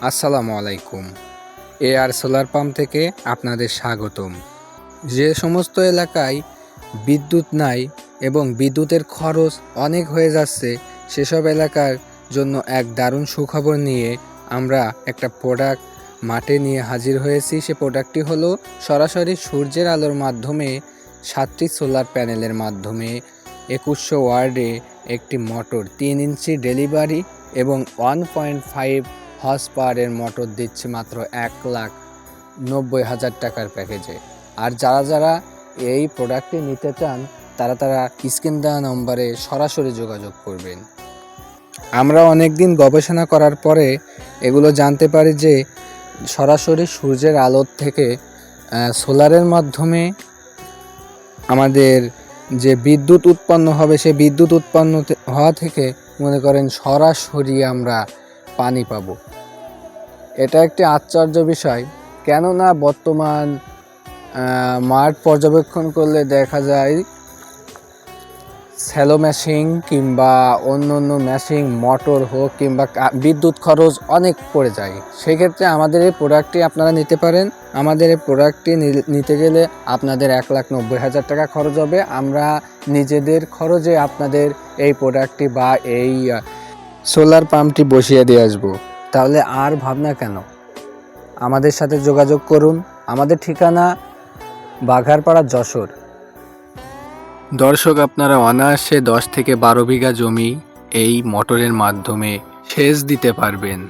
আসসালামু আলাইকুম। AR solar pump থেকে আপনাদের স্বাগতম। যে সমস্ত এলাকায় বিদ্যুৎ নাই এবং বিদ্যুতের খরচ অনেক হয়ে যাচ্ছে, সেসব এলাকার জন্য এক দারুণ সুখবর নিয়ে আমরা একটা প্রোডাক্ট মাঠে নিয়ে হাজির হয়েছি। সে প্রোডাক্টটি হলো সরাসরি সূর্যের আলোর মাধ্যমে 7টি সোলার প্যানেলের মাধ্যমে 2100 ওয়ার্ডে একটি মোটর 3 ইঞ্চি ডেলিভারি এবং 1.5 হর্স পাওয়ারের মোটর দিচ্ছে মাত্র 1,90,000 টাকার প্যাকেজে। আর যারা এই প্রোডাক্টটি নিতে চান তারা স্ক্রিন দেওয়া নম্বরে সরাসরি যোগাযোগ করবেন। আমরা অনেক দিন গবেষণা করার পরে এগুলো জানতে পারি যে সরাসরি সূর্যের আলোর থেকে সোলারের মাধ্যমে আমাদের যে বিদ্যুৎ উৎপন্ন হবে, সেই বিদ্যুৎ উৎপন্ন হওয়া থেকে মনে করেন সরাসরি আমরা পানি পাবো। এটা একটি আশ্চর্য বিষয়, কেননা বর্তমান মাঠ পর্যবেক্ষণ করলে দেখা যায় স্যালো মেশিন কিংবা অন্য মেশিন, মোটর হোক কিংবা বিদ্যুৎ খরচ অনেক পড়ে যায়। সেক্ষেত্রে আমাদের এই প্রোডাক্টটি আপনারা নিতে পারেন। আমাদের এই প্রোডাক্টটি নিতে গেলে আপনাদের 1,90,000 টাকা খরচ হবে। আমরা নিজেদের খরচে আপনাদের এই প্রোডাক্টটি বা এই সোলার পাম্পটি বসিয়ে দিয়ে আসবো। তাহলে আর ভাবনা কেন, আমাদের সাথে যোগাযোগ করুন। আমাদের ঠিকানা বাঘারপাড়া, যশোর। দর্শক, আপনারা অনায়াসে 10 থেকে 12 বিঘা জমি এই মোটরের মাধ্যমে সেচ দিতে পারবেন।